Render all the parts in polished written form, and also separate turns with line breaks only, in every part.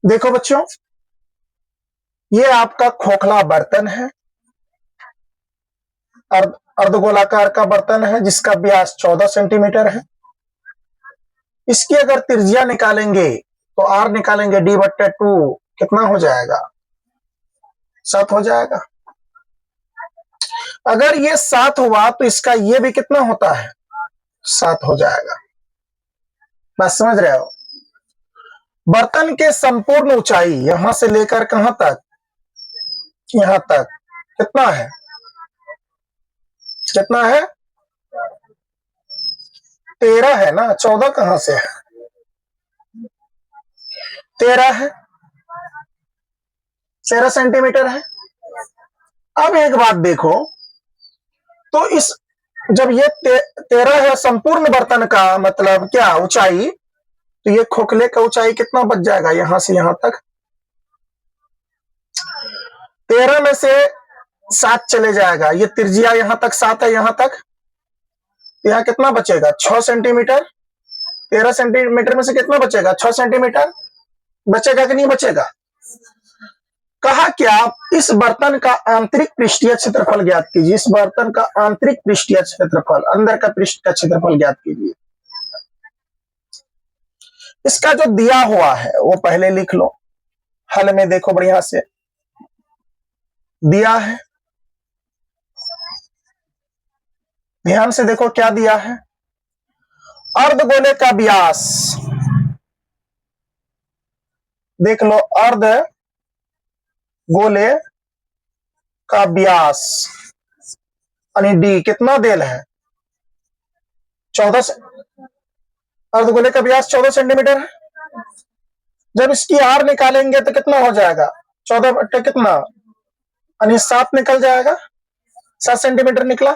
देखो बच्चों, ये आपका खोखला बर्तन है, अर्धगोलाकार का बर्तन है जिसका व्यास 14 सेंटीमीटर है। इसकी अगर त्रिज्या निकालेंगे तो आर निकालेंगे d/2 कितना हो जाएगा? 7 हो जाएगा। अगर ये 7 हुआ तो इसका ये भी कितना होता है? 7 हो जाएगा। बस समझ रहे हो? बर्तन के संपूर्ण ऊंचाई यहां से लेकर कहां तक? यहां तक कितना है? कितना है? 13 है ना, 14 कहां से है? 13 है, 13 सेंटीमीटर है। अब एक बात देखो, तो इस जब ये 13 है संपूर्ण बर्तन का मतलब क्या ऊंचाई, तो ये खोखले का ऊंचाई कितना बच जाएगा यहां से यहां तक? 13 में से 7 चले जाएगा, ये त्रिज्या यहां तक 7 है, यहां तक यहाँ कितना बचेगा? 6 सेंटीमीटर। 13 सेंटीमीटर में से कितना बचेगा? 6 सेंटीमीटर बचेगा कि नहीं बचेगा? कहा क्या? इस बर्तन का आंतरिक पृष्ठीय क्षेत्रफल ज्ञात कीजिए। इस बर्तन का आंतरिक पृष्ठीय क्षेत्रफल, अंदर का पृष्ठ का क्षेत्रफल ज्ञात कीजिए। इसका जो दिया हुआ है वो पहले लिख लो, हल में देखो बढ़िया से दिया है, ध्यान से देखो क्या दिया है। अर्धगोले का व्यास देख लो, अर्धगोले का व्यास यानी डी कितना देल है? 14। अर्धगोले का व्यास 14 सेंटीमीटर है। जब इसकी आर निकालेंगे तो कितना हो जाएगा? 14 कितना यानी 7 निकल जाएगा। 7 सेंटीमीटर निकला,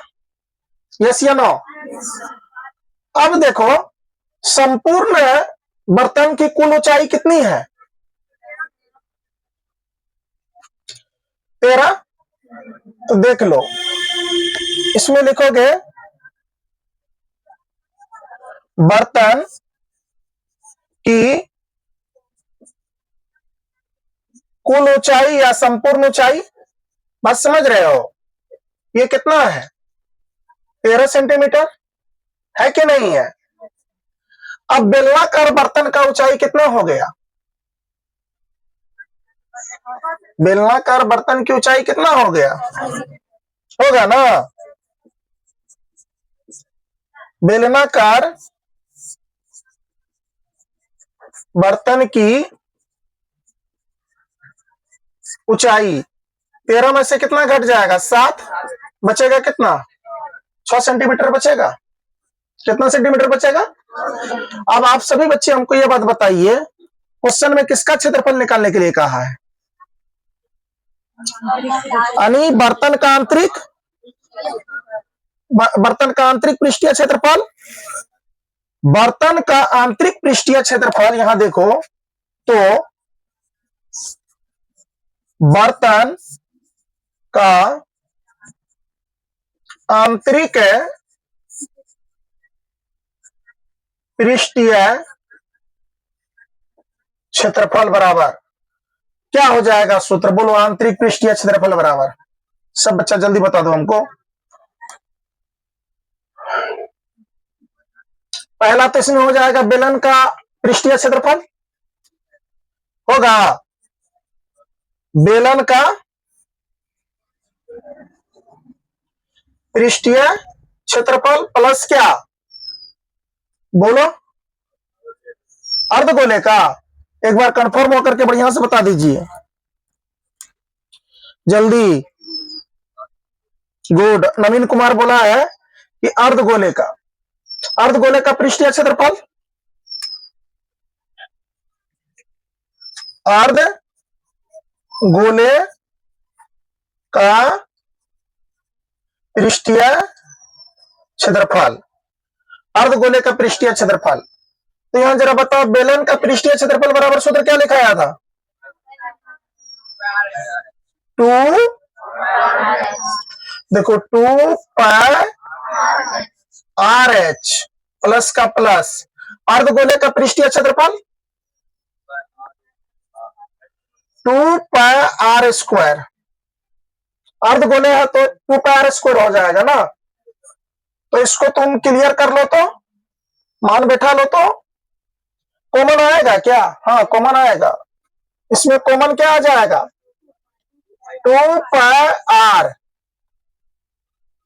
यस या नो? अब देखो, संपूर्ण बर्तन की कुल ऊंचाई कितनी है? 13। तो देख लो, इसमें लिखोगे बर्तन की कुल ऊंचाई या संपूर्ण ऊंचाई। बात समझ रहे हो? ये कितना है? 13 सेंटीमीटर है कि नहीं है? अब बेलनाकार बर्तन का ऊंचाई कितना हो गया? बेलनाकार बर्तन की ऊंचाई कितना हो गया? होगा ना? बेलनाकार बर्तन की ऊंचाई 13 में से कितना घट जाएगा? 7 बचेगा कितना? 6 सेंटीमीटर बचेगा। कितना सेंटीमीटर बचेगा? अब आप सभी बच्चे हमको यह बात बताइए, क्वेश्चन में किसका क्षेत्रफल निकालने के लिए कहा है? यानी बर्तन का आंतरिक पृष्ठीय क्षेत्रफल। बर्तन का आंतरिक पृष्ठीय क्षेत्रफल यहां देखो तो बर्तन का आंतरिक पृष्ठीय क्षेत्रफल बराबर क्या हो जाएगा? सूत्र बोलो, आंतरिक पृष्ठीय क्षेत्रफल बराबर। सब बच्चा जल्दी बता दो हमको। पहला तो इसमें हो जाएगा बेलन का पृष्ठीय क्षेत्रफल होगा, बेलन का पृष्ठीय क्षेत्रफल प्लस क्या? बोलो, अर्धगोले का। एक बार कंफर्म होकर के बढ़िया से बता दीजिए जल्दी। गुड, नवीन कुमार बोला है कि अर्धगोले का पृष्ठीय क्षेत्रफल, अर्धगोले का पृष्ठीय क्षेत्रफल, अर्धगोले का पृष्ठीय क्षेत्रफल। तो यहां जरा बताओ, बेलन का पृष्ठीय क्षेत्रफल बराबर सूत्र क्या लिखाया था? 2 देखो 2 पाई RH प्लस का प्लस अर्धगोले का पृष्ठीय क्षेत्रफल 2 पाई आर स्क्वायर, अर्ध गोले है तो 2 पाई आर स्क्वायर हो जाएगा ना। तो इसको तुम क्लियर कर लो, तो मान बैठा लो, तो कॉमन आएगा क्या? हाँ कॉमन आएगा। इसमें कॉमन क्या आ जाएगा? 2 पाई आर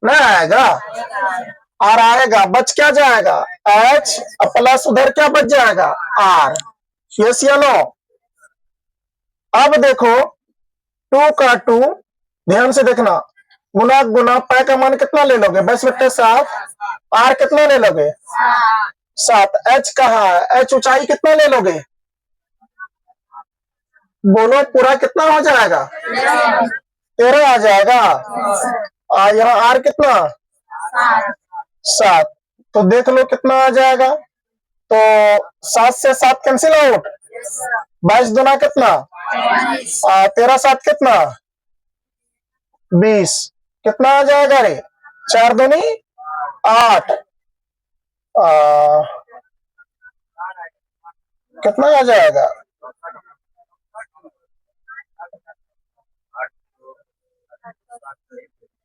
ना आएगा, आर आएगा, बच क्या जाएगा? एच प्लस उधर क्या बच जाएगा? आर। यस या नो? अब देखो 2 का 2, ध्यान से देखना, गुना गुना पाई का मान कितना ले लोगे? 22/7। आर कितना ले लोगे? 7। एच कहाँ है? एच ऊंचाई कितना ले लोगे? बोलो पूरा कितना हो जाएगा? 13 आ जाएगा। यहाँ आर कितना? 7। तो देख लो कितना आ जाएगा। तो 7 से 7 कैंसिल आउट, 22 दूना कितना? 13 7 कितना? 20। कितना आ जाएगा रे? 4 दूनी 8। कितना आ जाएगा?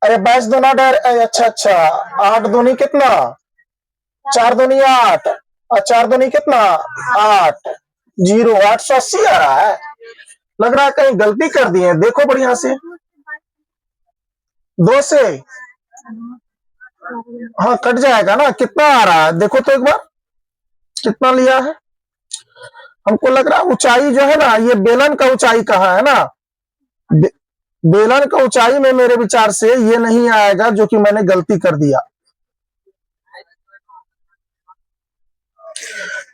अरे 22 दूना अच्छा अच्छा, 8 दूनी कितना? 4 दूनी 8 और 4 दूनी कितना? 8। 0 880 आ रहा है। लग रहा है कहीं गलती कर दिए, देखो बढ़िया से। 2 से हाँ कट जाएगा ना। कितना आ रहा है देखो तो एक बार, कितना लिया है? हमको लग रहा है ऊंचाई जो है ना, ये बेलन का ऊंचाई कहाँ है ना, बेलन का ऊंचाई में मेरे विचार से ये नहीं आएगा, जो कि मैंने गलती कर दिया।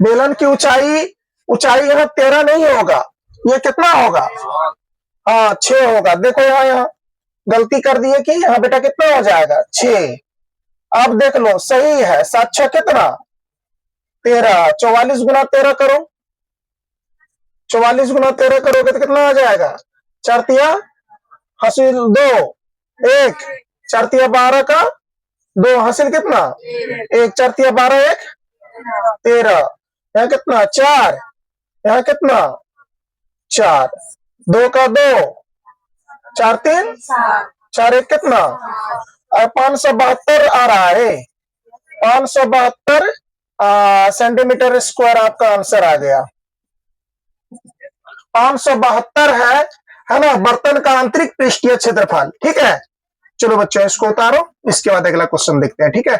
बेलन की ऊंचाई, ऊंचाई यहाँ 13 नहीं होगा, ये कितना होगा? हाँ 6 होगा। देखो यहाँ गलती कर दिए कि यहाँ बेटा कितना हो जाएगा? 6। अब देख लो सही है। 7 6 कितना? 13। 44 गुना 13 करो, 44 गुना 13 करोगे तो कितना आ जाएगा? 4 तिया हासिल 2, 1 4 तिया 12 का 2 हासिल कितना? 1 4 तिया 12 1 13। यहाँ कितना? 4। यहाँ कितना? 4। 2 का 2, 4 3 4 1 कितना? और 572 आ रहा है। 572 सेंटीमीटर स्क्वायर आपका आंसर आ गया। 572 है ना, बर्तन का आंतरिक पृष्ठीय क्षेत्रफल। ठीक है, चलो बच्चों इसको उतारो, इसके बाद अगला क्वेश्चन देखते हैं। ठीक है।